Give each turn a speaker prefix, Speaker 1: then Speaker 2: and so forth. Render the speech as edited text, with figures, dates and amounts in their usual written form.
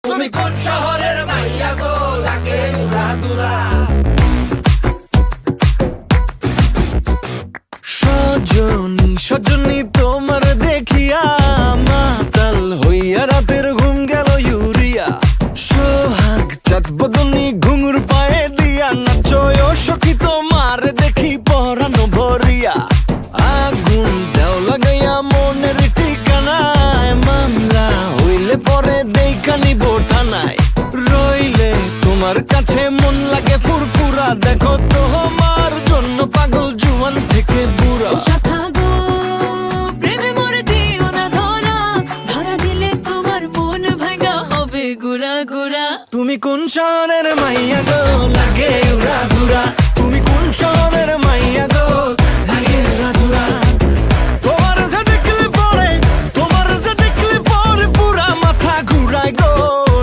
Speaker 1: তুমি কোন শহরের মাইয়া গো লাগে উড়া দুরা
Speaker 2: সজনী সজনী তোমার দেখিয়া মাতাল হইয়া রাতের ঘুম গেল ইউরিয়া সোহাগ চাঁদ বদনী ঘুঙুর পায়ে দিয়া নাচয় সখী তোমার দেখি পরানো ভরিয়া আগুন দেও লাগাইয়া মনের ঠিকানায় মামলা হইলে পরে দেখা নিব থানায় রইলে তোমার কাছে মন লাগে ফুরফুরা দেখো তোমার জন্য পাগল জুয়ান থেকে বুড়া
Speaker 3: শাখা গো প্রেমে মরে দিও না ধরা ধরা দিলে তোমার মন ভাঙা হবে গুড়া গুড়া
Speaker 2: তুমি কোন শহরের মাইয়া গো লাগে উড়া ধুরা তুমি কোন শহরের মাইয়া গো